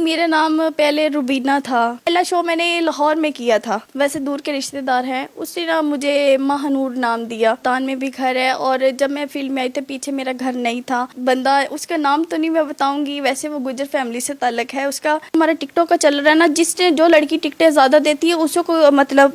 मेरा नाम पहले रुबीना था। पहला शो मैंने लाहौर में किया था। वैसे दूर के रिश्तेदार हैं, उसने ना मुझे महानूर नाम दिया। तान में भी घर है और जब मैं फील्ड में आई थी पीछे मेरा घर नहीं था। बंदा, उसका नाम तो नहीं मैं बताऊंगी, वैसे वो गुजर फैमिली से ताल्लुक है उसका। हमारा टिकटॉक का चल रहा है ना, जिसने जो लड़की टिकटें ज़्यादा देती है उसको मतलब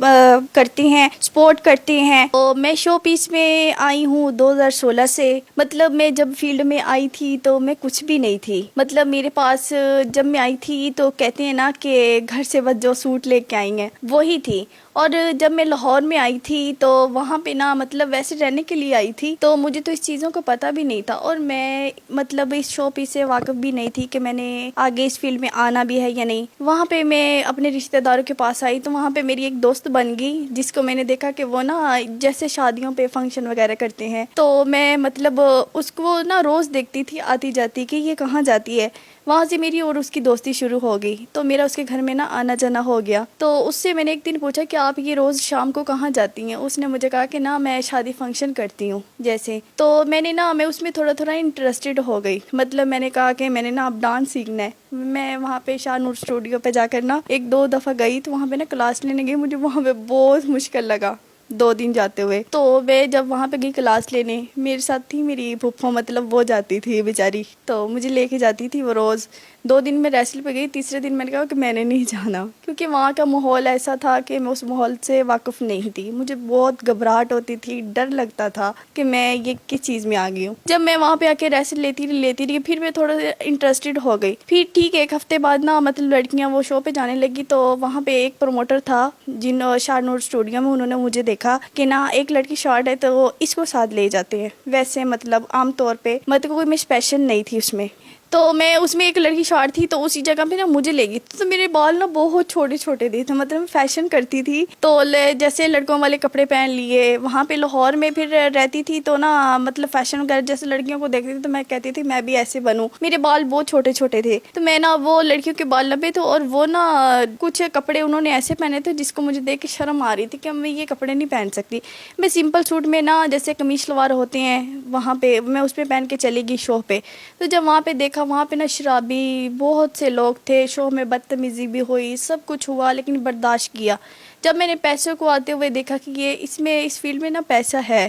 करती हैं, सपोर्ट करती हैं। तो मैं शो पीस में आई हूँ 2016 से। मतलब मैं जब फील्ड में आई थी तो मैं कुछ भी नहीं थी। मतलब मेरे पास जब मैं आई थी तो कहते हैं ना कि घर से बस जो सूट लेके आई हैं वही थी। और जब मैं लाहौर में आई थी तो वहाँ पे ना मतलब वैसे रहने के लिए आई थी, तो मुझे तो इस चीज़ों का पता भी नहीं था और मैं मतलब इस शो पीस से वाकिफ़ भी नहीं थी कि मैंने आगे इस फील्ड में आना भी है या नहीं। वहाँ पे मैं अपने रिश्तेदारों के पास आई तो वहाँ पे मेरी एक दोस्त बन गई, जिसको मैंने देखा कि वो ना जैसे शादियों पे फंक्शन वगैरह करते हैं, तो मैं मतलब उसको ना रोज़ देखती थी आती जाती कि ये कहाँ जाती है। वहाँ से मेरी और उसकी दोस्ती शुरू हो गई, तो मेरा उसके घर में ना आना जाना हो गया। तो उससे मैंने एक दिन पूछा कि आप ये रोज़ शाम को कहाँ जाती हैं। उसने मुझे कहा कि ना मैं शादी फंक्शन करती हूँ जैसे। तो मैं उसमें थोड़ा थोड़ा इंटरेस्टेड हो गई। मतलब मैंने कहा कि मैंने ना अब डांस सीखना है। मैं वहाँ पे शाहनूर स्टूडियो पे जाकर ना 1-2 दफ़ा गई, तो वहाँ पे ना क्लास लेने गई। मुझे वहाँ पे बहुत मुश्किल लगा 2 दिन जाते हुए। तो मैं जब वहाँ पे गई क्लास लेने, मेरे साथ थी मेरी फूफो, मतलब वो जाती थी बेचारी, तो मुझे लेके जाती थी वो रोज़। 2 दिन में रेसल पे गई, तीसरे दिन मैंने कहा कि मैंने नहीं जाना, क्योंकि वहाँ का माहौल ऐसा था कि मैं उस माहौल से वाकिफ़ नहीं थी। मुझे बहुत घबराहट होती थी, डर लगता था कि मैं ये किस चीज़ में आ गई हूँ। जब मैं वहाँ पे आके रेसल लेती रही, फिर मैं थोड़ा इंटरेस्टेड हो गई। फिर ठीक 1 हफ्ते बाद ना मतलब लड़कियाँ वो शो पे जाने लगी, तो वहाँ पे एक प्रमोटर था जिन शाहनूर स्टूडियो में, उन्होंने मुझे देखा कि ना एक लड़की शॉर्ट है तो इसको साथ ले जाते हैं। वैसे मतलब आम तौर पे मतलब कोई मैं स्पेशल नहीं थी उसमें, तो मैं उसमें एक लड़की शॉर्ट थी तो उसी जगह पे ना मुझे ले गई। तो मेरे बाल ना बहुत छोटे छोटे थे, तो मतलब मैं फैशन करती थी तो जैसे लड़कों वाले कपड़े पहन लिए। वहाँ पे लाहौर में फिर रहती थी तो ना मतलब फैशन वगैरह जैसे लड़कियों को देखती थी तो मैं कहती थी मैं भी ऐसे बनूं। मेरे बाल बहुत छोटे छोटे थे, तो मैं ना वो लड़कियों के बाल लंबे थे और वो ना कुछ कपड़े उन्होंने ऐसे पहने थे जिसको मुझे देख के शर्म आ रही थी कि मैं ये कपड़े नहीं पहन सकती। मैं सिंपल सूट में ना जैसे कमीज सलवार होते हैं वहाँ पे मैं उस पर पहन के चली गई शो पे। तो जब वहाँ पे देखा, वहाँ पे ना शराबी बहुत से लोग थे, शो में बदतमीज़ी भी हुई, सब कुछ हुआ, लेकिन बर्दाश्त किया। जब मैंने पैसे को आते हुए देखा कि ये इसमें इस फील्ड में ना पैसा है,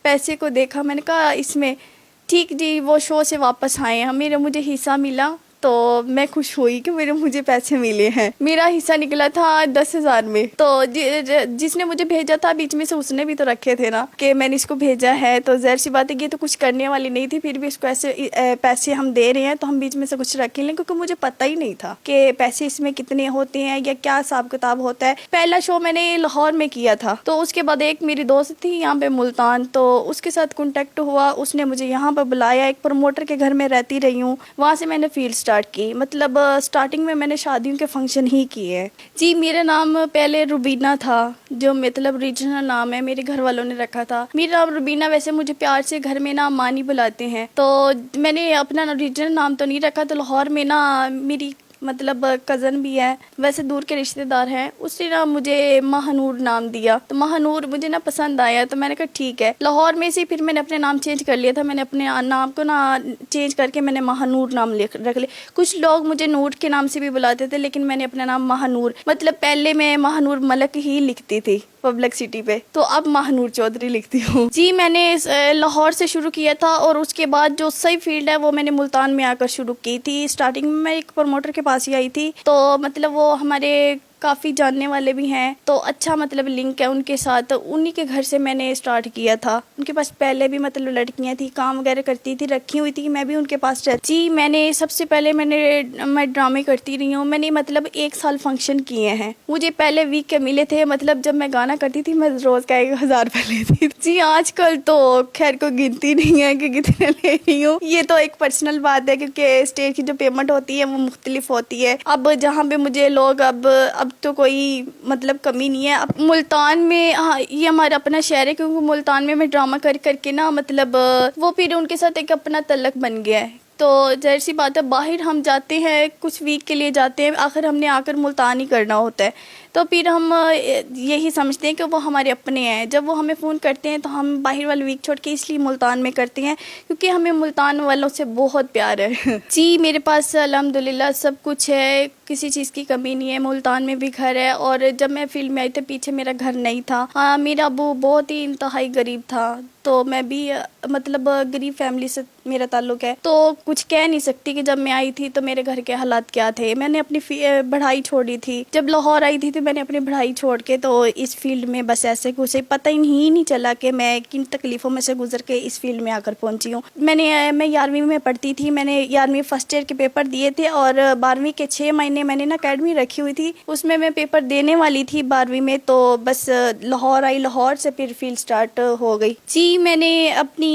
पैसे को देखा, मैंने कहा इसमें ठीक जी। वो शो से वापस आए हैं, मेरा मुझे हिस्सा मिला तो मैं खुश हुई कि मुझे पैसे मिले हैं। मेरा हिस्सा निकला था 10,000 में। तो जिसने मुझे भेजा था बीच में से उसने भी तो रखे थे ना कि मैंने इसको भेजा है, तो ज़ाहिर सी बात है ये तो कुछ करने वाली नहीं थी, फिर भी इसको ऐसे पैसे हम दे रहे हैं तो हम बीच में से कुछ रख लें, क्योंकि मुझे पता ही नहीं था कि पैसे इसमें कितने होते हैं या क्या हिसाब किताब होता है। पहला शो मैंने लाहौर में किया था, तो उसके बाद एक मेरी दोस्त थी यहाँ पे मुल्तान, तो उसके साथ कॉन्टेक्ट हुआ, उसने मुझे यहाँ पर बुलाया। एक प्रमोटर के घर में रहती रही हूँ, वहाँ से मैंने फील्ड स्टार्ट की। मतलब स्टार्टिंग में मैंने शादियों के फंक्शन ही किए हैं जी। मेरा नाम पहले रुबीना था, जो मतलब रीजनल नाम है, मेरे घर वालों ने रखा था। मेरा नाम रुबीना, वैसे मुझे प्यार से घर में ना मानी बुलाते हैं, तो मैंने अपना रीजनल नाम तो नहीं रखा। तो लाहौर में ना मेरी मतलब कज़न भी है, वैसे दूर के रिश्तेदार हैं, उसने ना मुझे महानूर नाम दिया। तो महानूर मुझे ना पसंद आया, तो मैंने कहा ठीक है। लाहौर में से फिर मैंने अपने नाम चेंज कर लिया था। मैंने अपने नाम को ना चेंज करके मैंने महानूर नाम रख लिया। कुछ लोग मुझे नूर के नाम से भी बुलाते थे, लेकिन मैंने अपना नाम महानूर, मतलब पहले मैं महानूर मलक ही लिखती थी पब्लिक सिटी पे, तो अब महानूर चौधरी लिखती हूँ जी। मैंने लाहौर से शुरू किया था और उसके बाद जो सही फील्ड है वो मैंने मुल्तान में आकर शुरू की थी। स्टार्टिंग में मैं एक प्रमोटर के पास ही आई थी, तो मतलब वो हमारे काफ़ी जानने वाले भी हैं, तो अच्छा मतलब लिंक है उनके साथ। उन्हीं के घर से मैंने स्टार्ट किया था। उनके पास पहले भी मतलब लड़कियां थी, काम वगैरह करती थी, रखी हुई थी, मैं भी उनके पास रहती जी। मैंने सबसे पहले मैं ड्रामे करती रही हूँ। मैंने मतलब 1 साल फंक्शन किए हैं। मुझे पहले वीक के मिले थे, मतलब जब मैं गाना करती थी मैं रोज़ का 1,000 रुपये लेती थी जी। आजकल तो खैर कोई गिनती नहीं है कि कितने ले रही हूँ, ये तो एक पर्सनल बात है, क्योंकि स्टेज की जो पेमेंट होती है वो मुख्तलिफ होती है। अब जहाँ पे मुझे लोग अब तो कोई मतलब कमी नहीं है। अब मुल्तान में, हाँ ये हमारा अपना शहर है, क्योंकि मुल्तान में मैं ड्रामा कर करके ना मतलब वो फिर उनके साथ एक अपना तल्लक बन गया है। तो जाहिर सी बात है, बाहर हम जाते हैं कुछ वीक के लिए जाते हैं, आखिर हमने आकर मुल्तान ही करना होता है। तो फिर हम यही समझते हैं कि वो हमारे अपने हैं। जब वो हमें फ़ोन करते हैं तो हम बाहर वाली वीक छोड़ के इसलिए मुल्तान में करते हैं क्योंकि हमें मुल्तान वालों से बहुत प्यार है। जी मेरे पास अल्हम्दुलिल्लाह सब कुछ है, किसी चीज़ की कमी नहीं है। मुल्तान में भी घर है और जब मैं फील्ड में आई थी पीछे मेरा घर नहीं था। हाँ मेरा अबू बहुत ही इंतहाई गरीब था, तो मैं भी मतलब गरीब फैमिली से मेरा ताल्लुक़ है, तो कुछ कह नहीं सकती कि जब मैं आई थी तो मेरे घर के हालात क्या थे। मैंने अपनी पढ़ाई छोड़ी थी, जब लाहौर आई थी तो मैंने अपनी पढ़ाई छोड़ के तो इस फील्ड में बस ऐसे कुछ पता ही नहीं चला कि मैं किन तकलीफ़ों में से गुजर के इस फील्ड में आकर पहुंची हूँ। मैं 11वीं में पढ़ती थी, मैंने 11वीं फर्स्ट ईयर के पेपर दिए थे और 12वीं के 6 महीने मैंने ना अकेडमी रखी हुई थी, उसमें मैं पेपर देने वाली थी 12वीं में, तो बस लाहौर आई, लाहौर से फिर फील्ड स्टार्ट हो गई। जी मैंने अपनी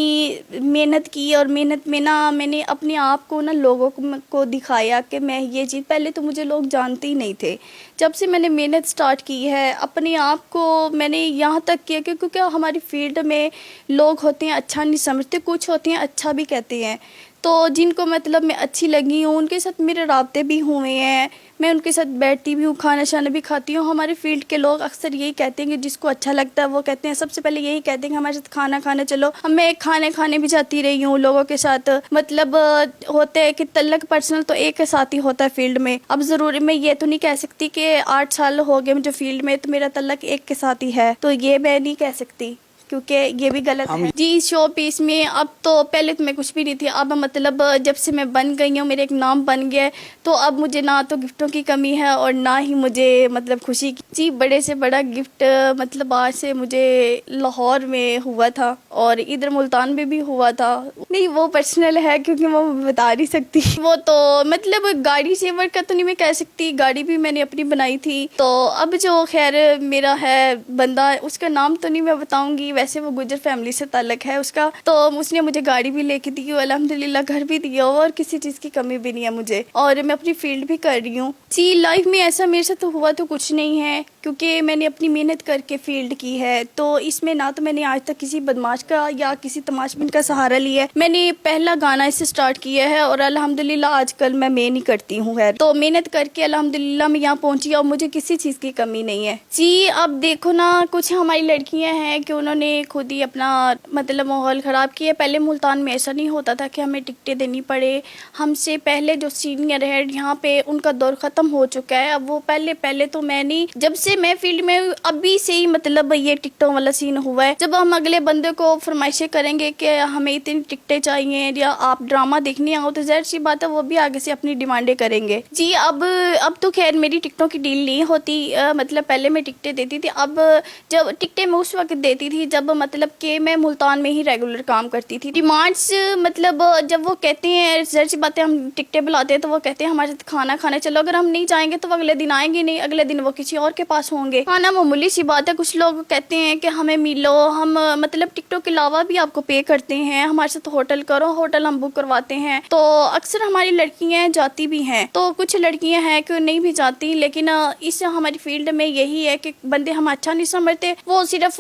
मेहनत की और मेहनत में ना मैंने अपने आप को ना लोगों को दिखाया कि मैं ये चीज़, पहले तो मुझे लोग जानते ही नहीं थे। जब से मैंने मेहनत स्टार्ट की है अपने आप को मैंने यहाँ तक किया कि क्योंकि हमारी फील्ड में लोग होते हैं अच्छा नहीं समझते, कुछ होते हैं अच्छा भी कहते हैं, तो जिनको मतलब मैं अच्छी लगी हूँ उनके साथ मेरे राब्ते भी हुए हैं, मैं उनके साथ बैठती भी हूँ, खाना शाना भी खाती हूँ। हमारे फील्ड के लोग अक्सर यही कहते हैं कि जिसको अच्छा लगता है वो कहते हैं, सबसे पहले यही कहते हैं कि हमारे साथ खाना खाने चलो। मैं खाने खाने भी जाती रही हूँ लोगों के साथ, मतलब होते हैं कि तल्लक पर्सनल तो एक के साथ ही होता है फील्ड में। अब ज़रूरी मैं ये तो नहीं कह सकती कि 8 साल हो गए मुझे फील्ड में तो मेरा तल्लक एक के साथ ही है, तो ये मैं नहीं कह सकती क्योंकि ये भी गलत है। जी शो पीस में अब तो पहले तो मैं कुछ भी नहीं थी, अब मतलब जब से मैं बन गई हूँ मेरा एक नाम बन गया है, तो अब मुझे ना तो गिफ्टों की कमी है और ना ही मुझे मतलब खुशी की। जी बड़े से बड़ा गिफ्ट मतलब आज से मुझे लाहौर में हुआ था और इधर मुल्तान में भी हुआ था, नहीं वो पर्सनल है क्योंकि वो बता नहीं सकती। वो तो मतलब गाड़ी सेवर का तो नहीं मैं कह सकती, गाड़ी भी मैंने अपनी बनाई थी। तो अब जो खैर मेरा है बंदा उसका नाम तो नहीं मैं बताऊंगी, वैसे वो गुजर फैमिली से ताल्लुक है उसका, तो उसने मुझे गाड़ी भी लेके दी, अल्हम्दुलिल्लाह घर भी दिया और किसी चीज़ की कमी भी नहीं है मुझे, और मैं अपनी फील्ड भी कर रही हूँ। जी लाइफ में ऐसा मेरे साथ तो हुआ तो कुछ नहीं है क्योंकि मैंने अपनी मेहनत करके फील्ड की है, तो इसमें ना तो मैंने आज तक किसी बदमाश का या किसी तमाशबिन का सहारा लिया है। मैंने पहला गाना इससे स्टार्ट किया है और अल्हम्दुलिल्लाह आजकल मैं नहीं करती हूँ है, तो मेहनत करके अल्हम्दुलिल्लाह मैं यहाँ पहुँची और मुझे किसी चीज़ की कमी नहीं है। जी अब देखो ना कुछ हमारी लड़कियाँ हैं कि उन्होंने खुद ही अपना मतलब माहौल ख़राब किया। पहले मुल्तान में ऐसा नहीं होता था कि हमें टिकटें देनी पड़े, हमसे पहले जो सीनियर है यहाँ पे उनका दौर ख़त्म हो चुका है। अब वो पहले तो मैं नहीं, जब से मैं फील्ड में अभी से ही मतलब ये टिकटों वाला सीन हुआ है। जब हम अगले बंदे को फरमाइशें करेंगे कि हमें इतनी टिकटें चाहिए या आप ड्रामा देखने आओ, तो ज़ाहिर सी बात है वो भी आगे से अपनी डिमांडें करेंगे। जी अब तो खैर मेरी टिकटों की डील नहीं होती, मतलब पहले मैं टिकटें देती थी। अब जब टिकटें मैं उस वक्त देती थी जब मतलब कि मैं मुल्तान में ही रेगुलर काम करती थी। डिमांड्स मतलब जब वो कहते हैं, ज़ाहिर सी बात है हम टिकटें बुलाते हैं तो वो कहते हैं हमारे साथ खाना खाने चलो, अगर हम नहीं जाएंगे तो वो अगले दिन आएंगे नहीं, अगले दिन वो किसी और के पास होंगे। खाना मामूली सी बात है, कुछ लोग कहते हैं कि हमें मिलो, हम मतलब टिकटों के अलावा भी आपको पे करते हैं, हमारे साथ होटल करो, होटल हम बुक करवाते हैं। तो अक्सर हमारी लड़कियां जाती भी हैं, तो कुछ लड़कियां हैं कि नहीं भी जाती, लेकिन इस हमारी फील्ड में यही है कि बंदे हम अच्छा नहीं समझते, वो सिर्फ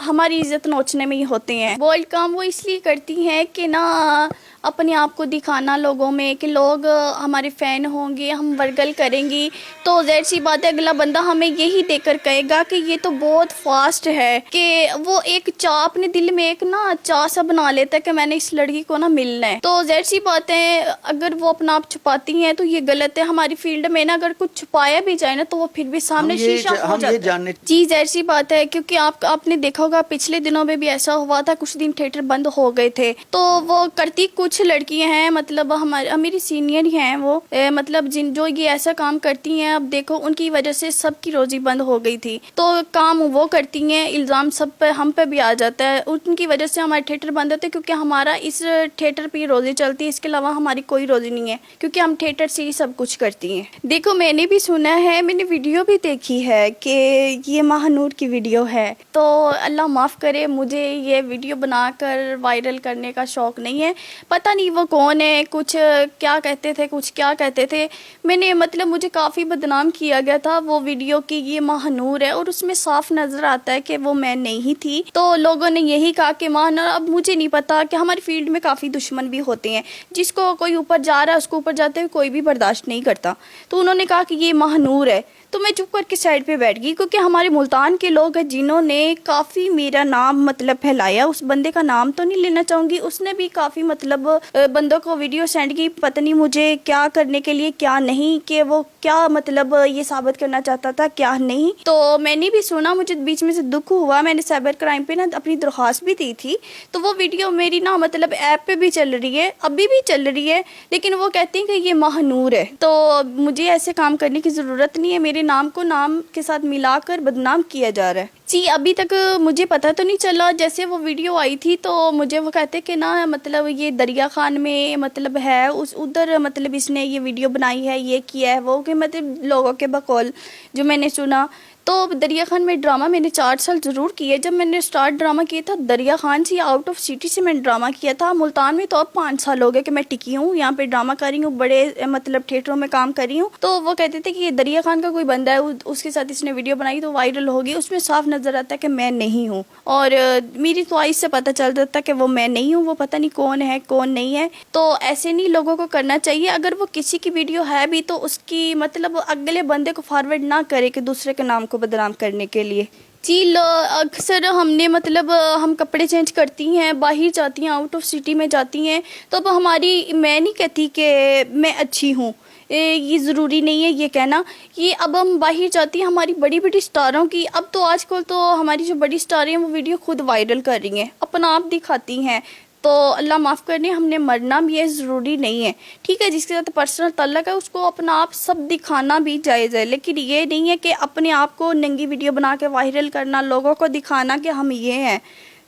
हमारी इज्जत नोचने में ही होते हैं। बोल्ड काम वो इसलिए करती हैं कि ना अपने आप को दिखाना लोगों में कि लोग हमारे फ़ैन होंगे, हम वर्गल करेंगी, तो ज़ाहिर सी बात है अगला बंदा हमें यही देखकर कहेगा कि ये तो बहुत फास्ट है, कि वो एक चाह अपने दिल में एक ना चाह सा बना लेता है कि मैंने इस लड़की को ना मिलना है। तो ज़ाहिर सी बात है अगर वो अपना आप छुपाती हैं तो ये गलत है। हमारी फील्ड में ना अगर कुछ छुपाया भी जाए ना तो वो फिर भी सामने शीशा हो जाता है। जी ज़ाहिर सी बात है, क्योंकि आपने देखा होगा पिछले दिनों में भी ऐसा हुआ था, कुछ दिन थिएटर बंद हो गए थे, तो वो करती कुछ लड़कियां हैं मतलब मेरी सीनियर ही हैं वो, मतलब जो ये ऐसा काम करती हैं, अब देखो उनकी वजह से सबकी रोजी बंद हो गई थी। तो काम वो करती हैं, इल्ज़ाम सब पे हम पे भी आ जाता है, उनकी वजह से हमारे थिएटर बंद होते हैं क्योंकि हमारा इस थिएटर पे रोजी चलती है, इसके अलावा हमारी कोई रोजी नहीं है क्योंकि हम थिएटर से ही सब कुछ करती हैं। देखो मैंने भी सुना है, मैंने वीडियो भी देखी है कि ये महानूर की वीडियो है, तो अल्लाह माफ़ करे मुझे ये वीडियो बनाकर वायरल करने का शौक़ नहीं है। पता नहीं वो कौन है, कुछ क्या कहते थे, कुछ क्या कहते थे। मैंने मतलब मुझे काफ़ी बदनाम किया गया था वो वीडियो कि ये महानूर है, और उसमें साफ नज़र आता है कि वो मैं नहीं थी। तो लोगों ने यही कहा कि महानूर, अब मुझे नहीं पता कि हमारी फील्ड में काफ़ी दुश्मन भी होते हैं, जिसको कोई ऊपर जा रहा है उसको ऊपर जाते हुए कोई भी बर्दाश्त नहीं करता। तो उन्होंने कहा कि ये महानूर है, तो मैं चुप करके साइड पे बैठ गई, क्योंकि हमारे मुल्तान के लोग हैं जिन्होंने काफ़ी मेरा नाम मतलब फैलाया। उस बंदे का नाम तो नहीं लेना चाहूँगी, उसने भी काफ़ी मतलब बंदों को वीडियो सेंड की, पता नहीं मुझे क्या करने के लिए, क्या नहीं, कि वो क्या मतलब ये साबित करना चाहता था क्या नहीं। तो मैंने भी सुना, मुझे बीच में से दुख हुआ, मैंने साइबर क्राइम पे ना अपनी दरख्वास्त भी दी थी। तो वो वीडियो मेरी ना मतलब ऐप पे भी चल रही है, अभी भी चल रही है, लेकिन वो कहते हैं कि ये महानूर है। तो मुझे ऐसे काम करने की ज़रूरत नहीं है, मेरे नाम को नाम के साथ मिलाकर बदनाम किया जा रहा है। जी, अभी तक मुझे पता तो नहीं चला। जैसे वो वीडियो आई थी तो मुझे वो कहते कि ना मतलब ये दरिया खान में मतलब है, उस उधर मतलब इसने ये वीडियो बनाई है, ये किया है, वो कि मतलब लोगों के बकौल जो मैंने सुना। तो दरिया खान में ड्रामा मैंने 4 साल ज़रूर किए। जब मैंने स्टार्ट ड्रामा किया था दरिया खान से, आउट ऑफ सिटी से मैंने ड्रामा किया था। मुल्तान में तो अब 5 साल हो गए कि मैं टिकी हूँ, यहाँ पे ड्रामा कर रही हूँ, बड़े मतलब थिएटरों में काम कर रही हूँ। तो वो कहते थे कि ये दरिया खान का कोई बंदा है, उसके साथ इसने वीडियो बनाई तो वायरल होगी। उसमें साफ नज़र आता है कि मैं नहीं हूँ, और मेरी तो आई से पता चल जाता कि वो मैं नहीं हूँ, वो पता नहीं कौन है कौन नहीं है। तो ऐसे नहीं लोगों को करना चाहिए। अगर वो किसी की वीडियो है भी तो उसकी मतलब अगले बंदे को फॉरवर्ड ना करे कि दूसरे के नाम को बदनाम करने के लिए। जी, अक्सर हमने मतलब हम कपड़े चेंज करती हैं, बाहर जाती हैं, आउट ऑफ सिटी में जाती हैं, तो अब हमारी, मैं नहीं कहती कि मैं अच्छी हूँ, ये ज़रूरी नहीं है ये कहना। कि अब हम बाहर जाती हैं, हमारी बड़ी बड़ी स्टारों की, अब तो आजकल तो हमारी जो बड़ी स्टार हैं वो वीडियो खुद वायरल कर रही हैं, अपना आप दिखाती हैं। तो अल्लाह माफ़ करने, हमने मरना भी है, ज़रूरी नहीं है, ठीक है। जिसके साथ पर्सनल ताल्लुक है उसको अपना आप सब दिखाना भी जायज़ है, लेकिन ये नहीं है कि अपने आप को नंगी वीडियो बना के वायरल करना, लोगों को दिखाना कि हम ये हैं।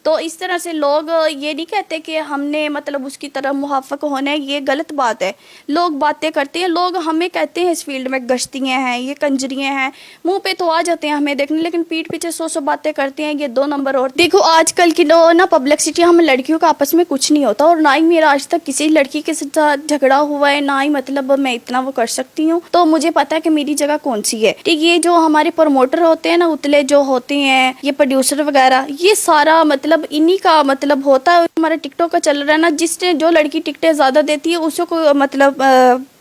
तो इस तरह से लोग ये नहीं कहते कि हमने मतलब उसकी तरह मुहाफ़िक होना है, ये गलत बात है। लोग बातें करते हैं, लोग हमें कहते हैं इस फील्ड में गश्तियाँ हैं, ये कंजरियाँ हैं, मुंह पे तो आ जाते हैं हमें देखने, लेकिन पीठ पीछे 100 बातें करते हैं, ये 2 नंबर। और देखो आजकल की ना पब्लिसिटी, हम लड़कियों का आपस में कुछ नहीं होता, और ना ही मेरा आज तक किसी लड़की के साथ झगड़ा हुआ है, ना ही मतलब मैं इतना वो कर सकती हूँ। तो मुझे पता है कि मेरी जगह कौन सी है, ठीक। ये जो हमारे प्रमोटर होते हैं ना, उतले जो होते हैं, ये प्रोड्यूसर वगैरह, ये सारा मतलब इन्हीं का मतलब होता है। हमारा टिकटॉक का चल रहा है ना, जिसने जो लड़की टिकटें ज़्यादा देती है उसको मतलब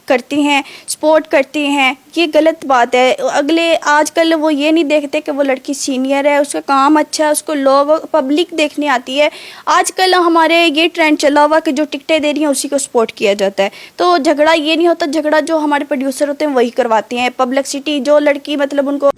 करती हैं, सपोर्ट करती हैं, ये गलत बात है। अगले आजकल वो ये नहीं देखते कि वो लड़की सीनियर है, उसका काम अच्छा है, उसको लोग पब्लिक देखने आती है। आजकल हमारे ये ट्रेंड चला हुआ कि जो टिकटें दे रही हैं उसी को सपोर्ट किया जाता है। तो झगड़ा ये नहीं होता, झगड़ा जो हमारे प्रोड्यूसर होते हैं वही करवाते हैं, पब्लिसिटी जो लड़की मतलब उनको